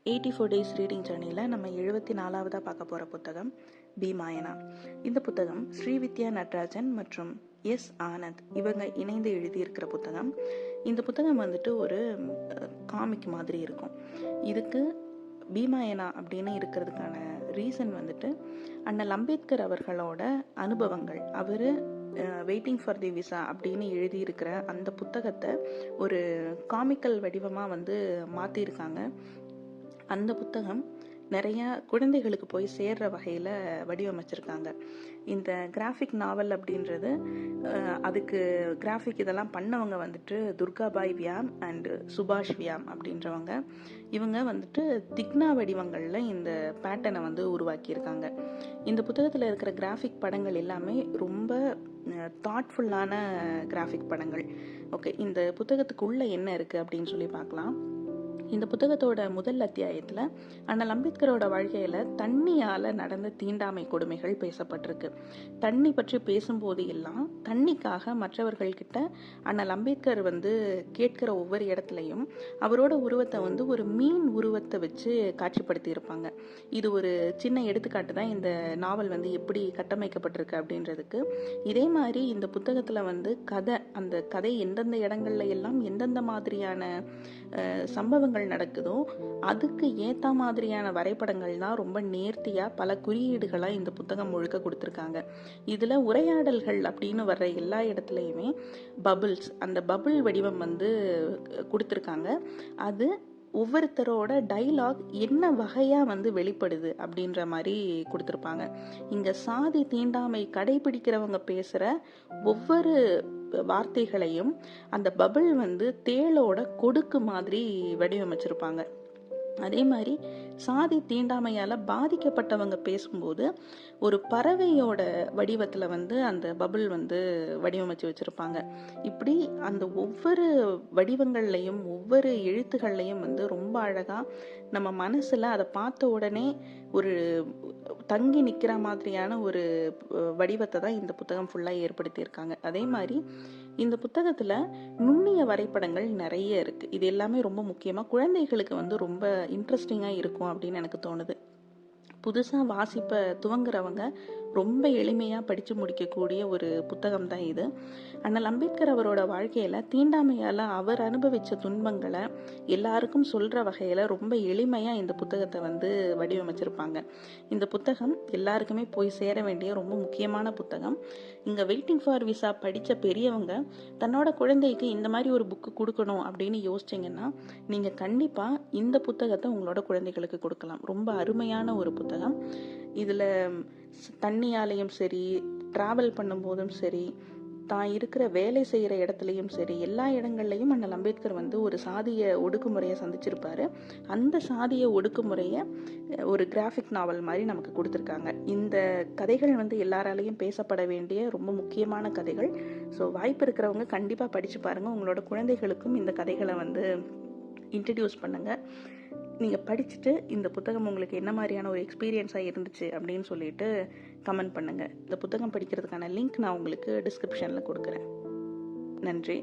84 days reading ஜர்னியில் நம்ம 74ஆவதாக பார்க்க போகிற புத்தகம் பீமாயனா. இந்த புத்தகம் ஸ்ரீவித்யா நட்ராஜன் மற்றும் எஸ் ஆனந்த் இவங்க இணைந்து எழுதியிருக்கிற புத்தகம். இந்த புத்தகம் வந்துட்டு ஒரு காமிக் மாதிரி இருக்கும். இதுக்கு பீமாயனா அப்படின்னு இருக்கிறதுக்கான ரீசன் வந்துட்டு அண்ணல் அம்பேத்கர் அவர்களோட அனுபவங்கள். அவர் வெயிட்டிங் ஃபார் தி விசா அப்படின்னு எழுதியிருக்கிற அந்த புத்தகத்தை ஒரு காமிக்கல் வடிவமாக மாற்றிருக்காங்க. அந்த புத்தகம் நிறைய குழந்தைகளுக்கு போய் சேர்ற வகையில் வடிவமைச்சிருக்காங்க. இந்த கிராஃபிக் நாவல் அப்படின்றது அதுக்கு கிராஃபிக் இதெல்லாம் பண்ணவங்க வந்துட்டு துர்காபாய் வியாம் அண்ட் சுபாஷ் வியாம் அப்படின்றவங்க. இவங்க திக்னா வடிவங்களில் இந்த பேட்டர்னை உருவாக்கியிருக்காங்க. இந்த புத்தகத்தில் இருக்கிற கிராஃபிக் படங்கள் எல்லாமே ரொம்ப தாட்ஃபுல்லான கிராஃபிக் படங்கள். ஓகே, இந்த புத்தகத்துக்குள்ளே என்ன இருக்குது அப்படின்னு சொல்லி பார்க்கலாம். இந்த புத்தகத்தோட முதல் அத்தியாயத்தில் அண்ணல் அம்பேத்கரோட வாழ்க்கையில் தண்ணியால் நடந்த தீண்டாமை கொடுமைகள் பேசப்பட்டிருக்கு. தண்ணி பற்றி பேசும்போது எல்லாம் தண்ணிக்காக மற்றவர்கள்கிட்ட அண்ணல் அம்பேத்கர் கேட்கிற ஒவ்வொரு இடத்துலையும் அவரோட உருவத்தை ஒரு மீன் உருவத்தை வச்சு காட்சிப்படுத்தி இருப்பாங்க. இது ஒரு சின்ன எடுத்துக்காட்டு தான் இந்த நாவல் எப்படி கட்டமைக்கப்பட்டிருக்கு அப்படின்றதுக்கு. இதே மாதிரி இந்த புத்தகத்தில் கதை, அந்த கதை எந்தெந்த இடங்கள்ல எல்லாம் எந்தெந்த மாதிரியான சம்பவங்கள் நடக்குதோ அதுக்கு ஏத்த மாதிரியான வரைபடங்கள் தான் ரொம்ப நேர்த்தியா பல குறியீடுகளா இந்த புத்தகம் முழுக்க கொடுத்திருக்காங்க. இதுல உரையாடல்கள் அப்படின்னு வர்ற எல்லா இடத்துலயுமே பபிள்ஸ், அந்த பபிள் வடிவம் கொடுத்திருக்காங்க. அது ஒவ்வொருத்தரோட டைலாக் என்ன வகையா வெளிப்படுது அப்படின்ற மாதிரி கொடுத்துருப்பாங்க. இங்க சாதி தீண்டாமை கடைபிடிக்கிறவங்க பேசுற ஒவ்வொரு வார்த்தைகளையும் அந்த பபிள் தேளோட கொடுக்கு மாதிரி வடிவமைச்சிருப்பாங்க. அதே மாதிரி சாதி தீண்டாமையால பாதிக்கப்பட்டவங்க பேசும்போது ஒரு பறவையோட வடிவத்துல அந்த பபிள் வடிவமைச்சு வச்சிருப்பாங்க. இப்படி அந்த ஒவ்வொரு வடிவங்கள்லையும் ஒவ்வொரு எழுத்துக்கள்லையும் ரொம்ப அழகா நம்ம மனசுல அதை பார்த்த உடனே ஒரு தங்கி நிக்கிற மாதிரியான ஒரு வடிவத்தை தான் இந்த புத்தகம் ஃபுல்லா ஏற்படுத்தியிருக்காங்க. அதே மாதிரி இந்த புத்தகத்துல நுண்ணிய வரைபடங்கள் நிறைய இருக்கு. இது எல்லாமே ரொம்ப முக்கியமா குழந்தைகளுக்கு ரொம்ப இன்ட்ரெஸ்டிங்கா இருக்கும் அப்படின்னு எனக்கு தோணுது. புதுசா வாசிப்பை துவங்குறவங்க ரொம்ப எளிமையா படிச்சு முடிக்கக்கூடிய ஒரு புத்தகம் தான் இது. அண்ணல் அம்பேத்கர் அவரோட வாழ்க்கையில தீண்டாமையால அவர் அனுபவிச்ச துன்பங்களை எல்லாருக்கும் சொல்ற வகையில ரொம்ப எளிமையா இந்த புத்தகத்தை வடிவமைச்சிருப்பாங்க. இந்த புத்தகம் எல்லாருக்குமே போய் சேர வேண்டிய ரொம்ப முக்கியமான புத்தகம். இங்க வெயிட்டிங் ஃபார் விசா படிச்ச பெரியவங்க தன்னோட குழந்தைக்கு இந்த மாதிரி ஒரு புக்கு கொடுக்கணும் அப்படின்னு யோசிச்சிங்கன்னா நீங்க கண்டிப்பா இந்த புத்தகத்தை உங்களோட குழந்தைகளுக்கு கொடுக்கலாம். ரொம்ப அருமையான ஒரு புத்தகம். இதுல தண்ணியாலையும் சரி, டிராவல் பண்ணும்போதும் சரி, தான் இருக்கிற வேலை செய்யற இடத்துலயும் சரி, எல்லா இடங்கள்லயும் அண்ணல் அம்பேத்கர் ஒரு சாதிய ஒடுக்குமுறையை சந்திச்சிருப்பாரு. அந்த சாதிய ஒடுக்குமுறைய ஒரு கிராஃபிக் நாவல் மாதிரி நமக்கு கொடுத்துருக்காங்க. இந்த கதைகள் எல்லாராலையும் பேசப்பட வேண்டிய ரொம்ப முக்கியமான கதைகள். ஸோ வாய்ப்பு இருக்கிறவங்க கண்டிப்பா படிச்சு பாருங்க. உங்களோட குழந்தைகளுக்கும் இந்த கதைகளை இன்ட்ரடியூஸ் பண்ணுங்க. நீங்கள் படிச்சுட்டு இந்த புத்தகம் உங்களுக்கு என்ன மாதிரியான ஒரு எக்ஸ்பீரியன்ஸாக இருந்துச்சு அப்படின்னு சொல்லிட்டு கமெண்ட் பண்ணுங்கள். இந்த புத்தகம் படிக்கிறதுக்கான லிங்க் நான் உங்களுக்கு டிஸ்கிரிப்ஷனில் கொடுக்குறேன். நன்றி.